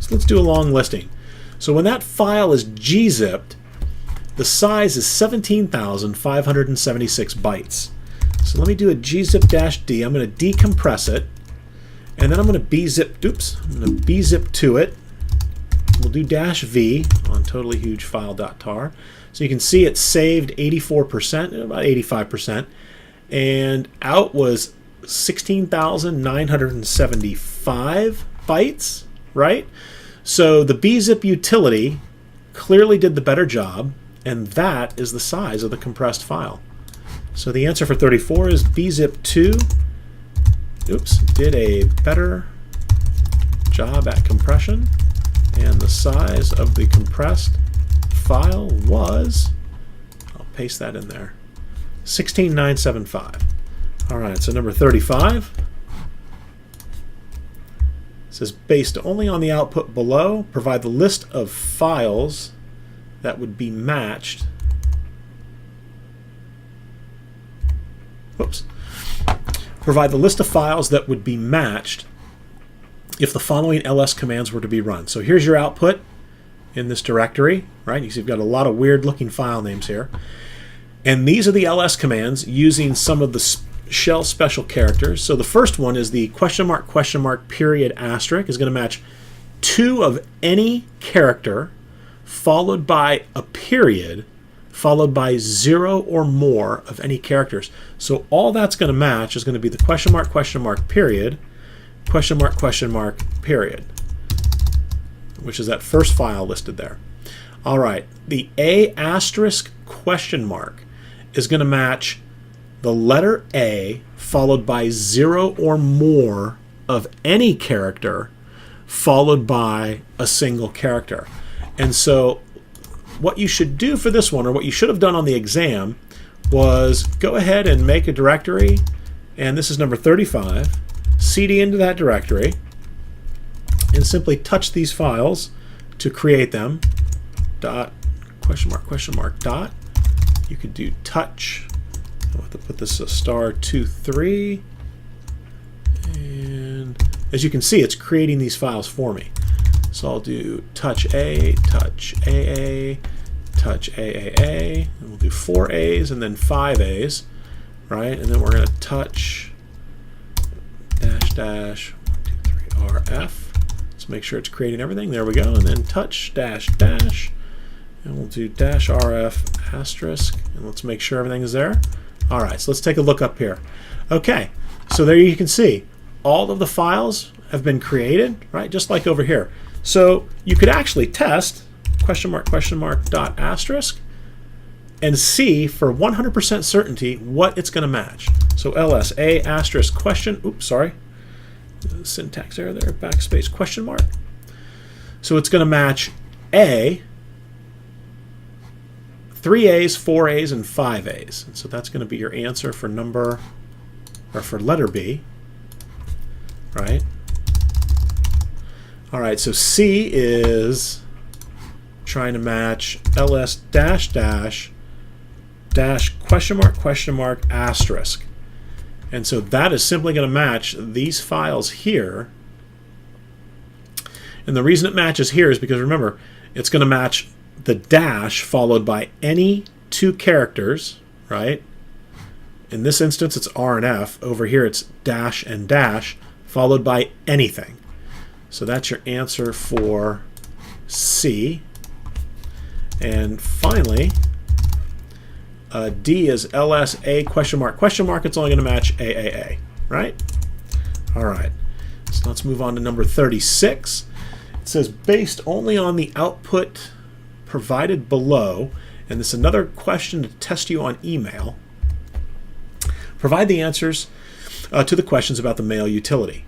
So let's do a long listing. So when that file is gzipped, the size is 17,576 bytes. So let me do a gzip-d. I'm going to decompress it, and then I'm going to bzip. Oops, I'm going to bzip to it. We'll do -v on totallyhugefile.tar. So you can see it saved 84%, about 85%, and out was 16,975 bytes, right? So the bzip utility clearly did the better job, and that is the size of the compressed file. So the answer for 34 is bzip2, did a better job at compression, and the size of the compressed file was, I'll paste that in there, 16,975. All right, so number 35 says, based only on the output below, provide the list of files that would be matched. Whoops. Provide the list of files that would be matched if the following ls commands were to be run. So here's your output in this directory, right? You see, you've got a lot of weird looking file names here. And these are the ls commands using some of the shell special characters. So the first one is the $?period asterisk is going to match 2 of any character followed by a period followed by 0 or more of any characters. So all that's going to match is going to be the $?period, $?period, which is that first file listed there. All right, the A*? is going to match the letter A followed by 0 or more of any character followed by a single character. And so what you should do for this one, or what you should have done on the exam, was go ahead and make a directory, and this is number 35, cd into that directory, and simply touch these files to create them. Dot, ? Dot. You could do touch. I'll have to put this a star 23, and as you can see, it's creating these files for me. So I'll do touch A, touch AA, touch AAA, and we'll do 4 A's and then 5 A's, right? And then we're going to touch dash 1, 2, 3 RF. Let's make sure it's creating everything. There we go. And then touch dash, and we'll do dash RF asterisk, and let's make sure everything is there. All right, so let's take a look up here. Okay, so there you can see all of the files have been created, right? Just like over here. So you could actually test dot asterisk, and see for 100% certainty what it's going to match. So ls a asterisk question, oops, sorry, syntax error there, backspace question mark. So it's going to match A, 3 A's, 4 A's, and 5 A's. And so that's going to be your answer for for letter B, right? All right, so C is trying to match ls dash dash dash question mark asterisk. And so that is simply going to match these files here. And the reason it matches here is because, remember, it's going to match the dash followed by any two characters, right? In this instance, it's R and F. Over here, it's dash and dash followed by anything. So that's your answer for C. And finally, D is LSA question mark. It's only going to match AAA, right? All right. So let's move on to number 36. It says, based only on the output provided below, and this is another question to test you on email, provide the answers to the questions about the mail utility.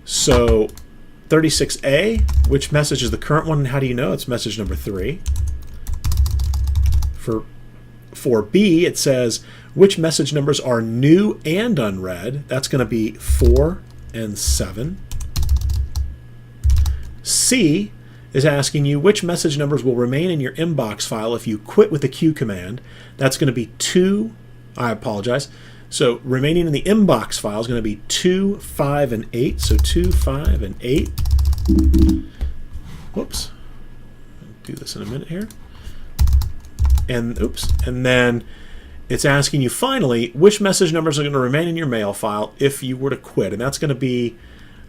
So 36A, which message is the current one and how do you know? It's message number 3. For B, it says, which message numbers are new and unread? That's going to be 4 and 7. C is asking you which message numbers will remain in your inbox file if you quit with the Q command. That's going to be 2, I apologize. So remaining in the inbox file is going to be 2, 5, and 8. So 2, 5, and 8. Whoops. I'll do this in a minute here. And oops. And then it's asking you finally which message numbers are going to remain in your mail file if you were to quit. And that's going to be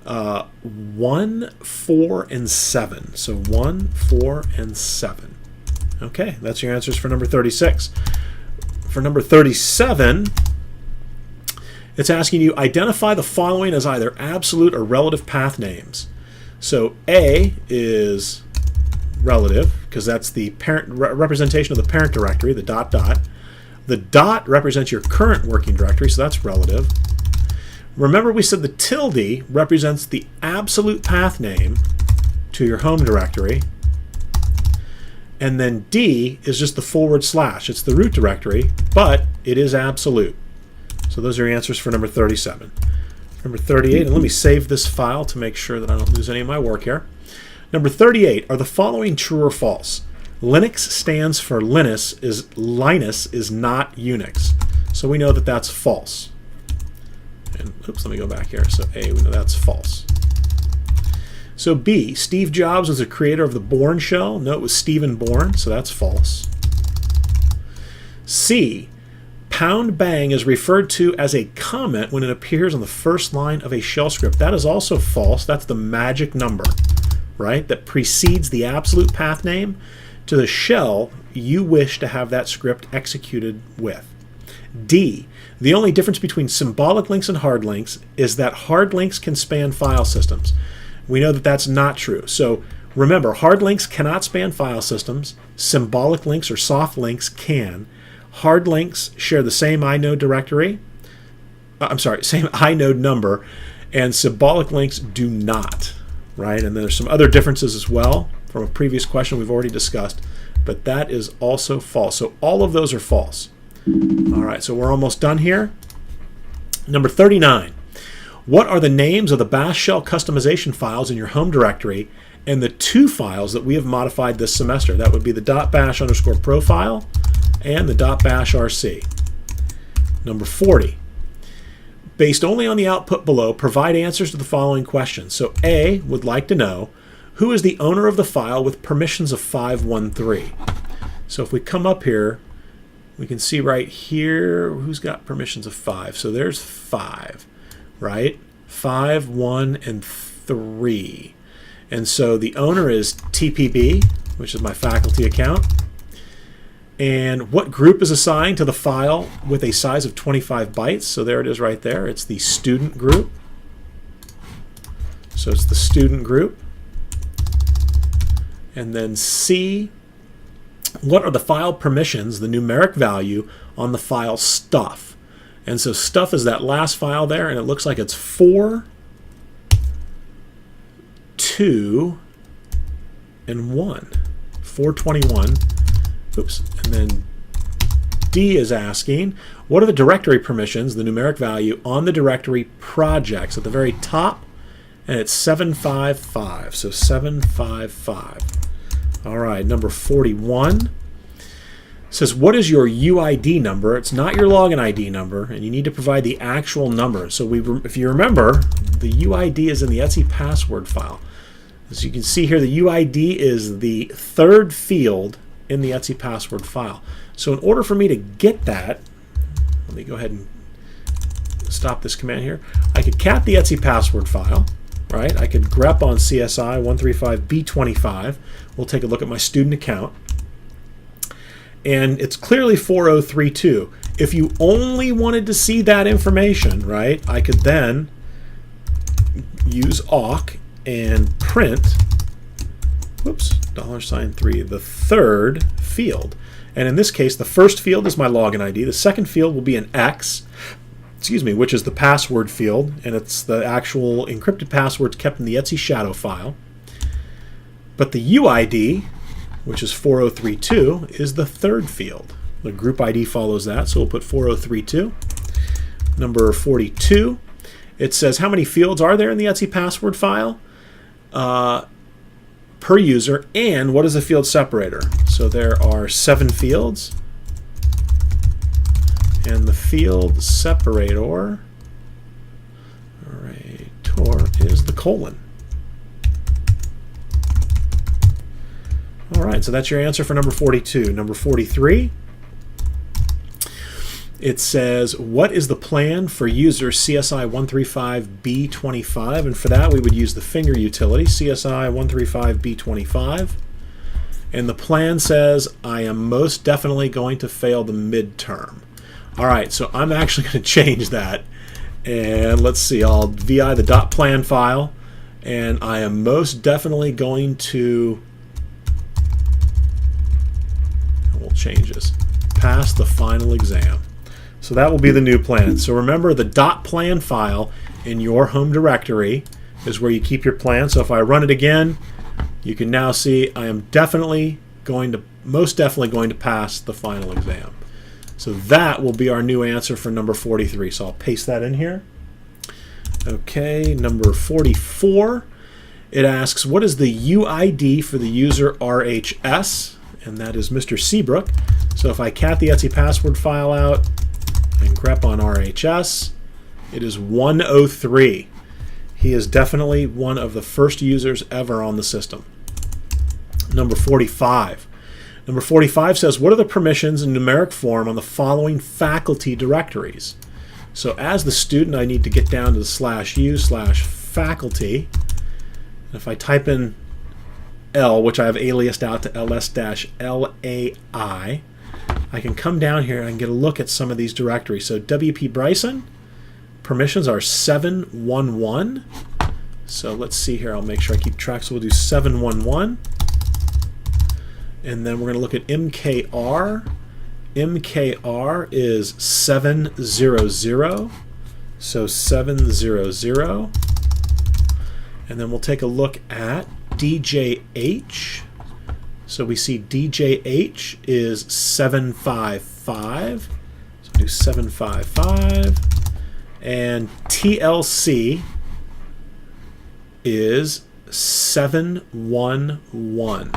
1, 4, and 7. So 1, 4, and 7. Okay, that's your answers for number 36. For number 37, it's asking you identify the following as either absolute or relative path names. So A is relative, because that's the parent representation of the parent directory, the dot dot. The dot represents your current working directory, so that's relative. Remember we said the tilde represents the absolute path name to your home directory. And then D is just the /. It's the root directory, but it is absolute. So those are your answers for number 37. Number 38, and let me save this file to make sure that I don't lose any of my work here. Number 38, are the following true or false? Linux stands for Linus is not Unix. So we know that that's false. And oops, let me go back here. So A, we know that's false. So B, Steve Jobs was the creator of the Bourne shell. No, it was Stephen Bourne, so that's false. C, pound bang is referred to as a comment when it appears on the first line of a shell script. That is also false. That's the magic number, right? That precedes the absolute path name to the shell you wish to have that script executed with. D, the only difference between symbolic links and hard links is that hard links can span file systems. We know that that's not true. So remember, hard links cannot span file systems. Symbolic links or soft links can. Hard links share the same inode directory. Same inode number, and symbolic links do not, right? And there's some other differences as well from a previous question we've already discussed, but that is also false. So all of those are false. All right, so we're almost done here. Number 39. What are the names of the bash shell customization files in your home directory and the 2 files that we have modified this semester? That would be the .bash_profile and the .bashrc. Number 40. Based only on the output below, provide answers to the following questions. So A would like to know, who is the owner of the file with permissions of 513? So if we come up here, we can see right here who's got permissions of 5. So there's 5, right? 5, 1, and 3. And so the owner is TPB, which is my faculty account. And what group is assigned to the file with a size of 25 bytes? So there it is right there. It's the student group. So it's the student group. And then C what are the file permissions, the numeric value on the file stuff? And so stuff is that last file there, and it looks like it's 4, 2, and 1. 421. Oops. And then D is asking, what are the directory permissions, the numeric value on the directory projects at the very top? And it's 755. So 755. All right, number 41 says, what is your UID number? It's not your login ID number, and you need to provide the actual number. So if you remember, the UID is in the Etsy password file. As you can see here, the UID is the third field in the Etsy password file. So in order for me to get that, let me go ahead and stop this command here. I could cat the Etsy password file, right? I could grep on CSI135-400. We'll take a look at my student account. And it's clearly 4032. If you only wanted to see that information, right, I could then use awk and print, whoops, $3, the third field. And in this case, the first field is my login ID. The second field will be an X, which is the password field, and it's the actual encrypted passwords kept in the Etsy shadow file. But the UID, which is 4032, is the third field. The group ID follows that, so we'll put 4032. Number 42, it says how many fields are there in the Etsy password file per user, and what is the field separator? So there are 7 fields, and the field separator is the colon. All right, so that's your answer for number 42. Number 43, it says, what is the plan for user CSI135-400? And for that, we would use the finger utility, CSI135-400. And the plan says, I am most definitely going to fail the midterm. All right, so I'm actually going to change that. And let's see, I'll VI the .plan file. And I am most definitely going to, we'll change this, pass the final exam. So that will be the new plan. So remember, the .plan file in your home directory is where you keep your plan. So if I run it again, you can now see I am most definitely going to pass the final exam. So that will be our new answer for number 43. So I'll paste that in here. Okay, number 44. It asks, what is the UID for the user RHS? And that is Mr. Seabrook. So if I cat the Etsy password file out and grep on RHS, it is 103. He is definitely one of the first users ever on the system. Number 45. Number 45 says, what are the permissions in numeric form on the following faculty directories? So as the student, I need to get down to the /u/faculty. And if I type in L, which I have aliased out to ls-lai, I can come down here and I can get a look at some of these directories. So WP Bryson, permissions are 711. So let's see here. I'll make sure I keep track. So we'll do 711. And then we're going to look at MKR. MKR is 700. So 700. And then we'll take a look at DJH. So we see DJH is 755. So do 755. And TLC is 711.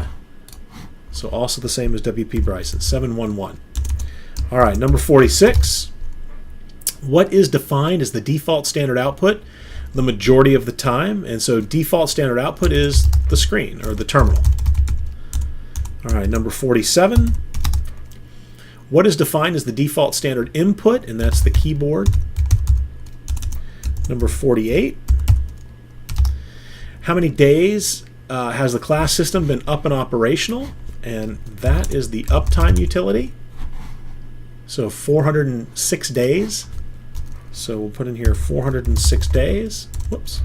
So also the same as WP Bryson, 711. All right, number 46. What is defined as the default standard output the majority of the time? And so default standard output is the screen or the terminal. All right, number 47. What is defined as the default standard input? And that's the keyboard. Number 48. How many days has the class system been up and operational? And that is the uptime utility. So 406 days. So we'll put in here 406 days. Whoops.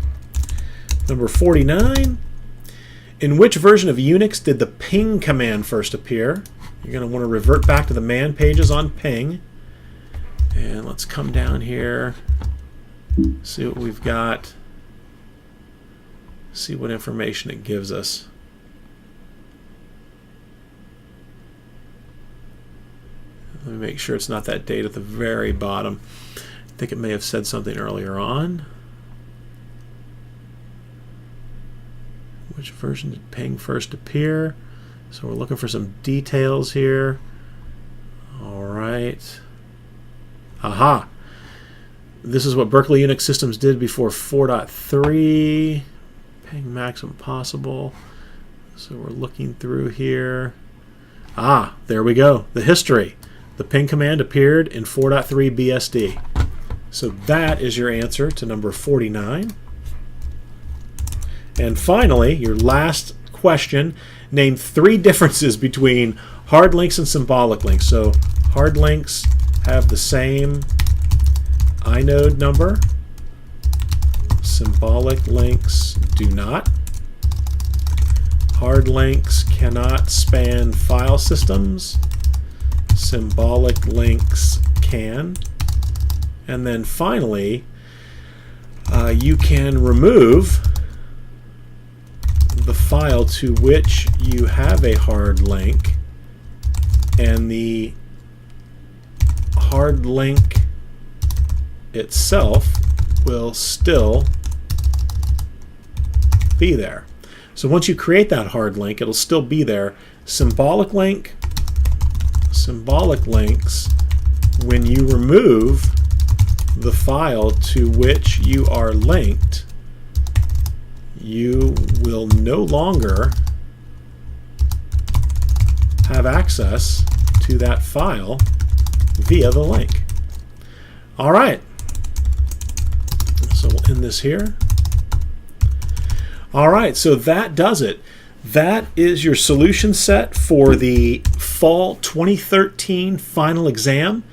Number 49. In which version of Unix did the ping command first appear? You're going to want to revert back to the man pages on ping. And let's come down here, see what we've got, see what information it gives us. Let me make sure it's not that date at the very bottom. I think it may have said something earlier on. Which version did ping first appear? So we're looking for some details here. All right. Aha. This is what Berkeley Unix Systems did before 4.3. Ping maximum possible. So we're looking through here. Ah, there we go. The history. The ping command appeared in 4.3 BSD. So that is your answer to number 49. And finally, your last question. Name 3 differences between hard links and symbolic links. So hard links have the same inode number. Symbolic links do not. Hard links cannot span file systems. Symbolic links can. And then finally, you can remove the file to which you have a hard link, and the hard link itself will still be there. So once you create that hard link, it'll still be there. Symbolic links, when you remove the file to which you are linked, you will no longer have access to that file via the link. All right. So we'll end this here. All right, so that does it. That is your solution set for the fall 2013 final exam.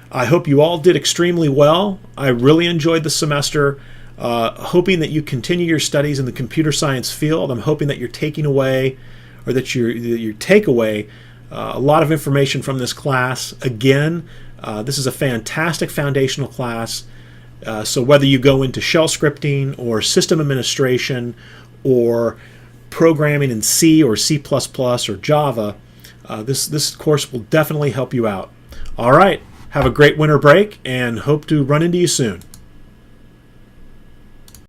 I hope you all did extremely well. I really enjoyed the semester. Hoping that you continue your studies in the computer science field. I'm hoping that you're taking away, or that you take away a lot of information from this class. Again, this is a fantastic foundational class. So whether you go into shell scripting or system administration or programming in C or C++ or Java, this course will definitely help you out. All right, have a great winter break and hope to run into you soon.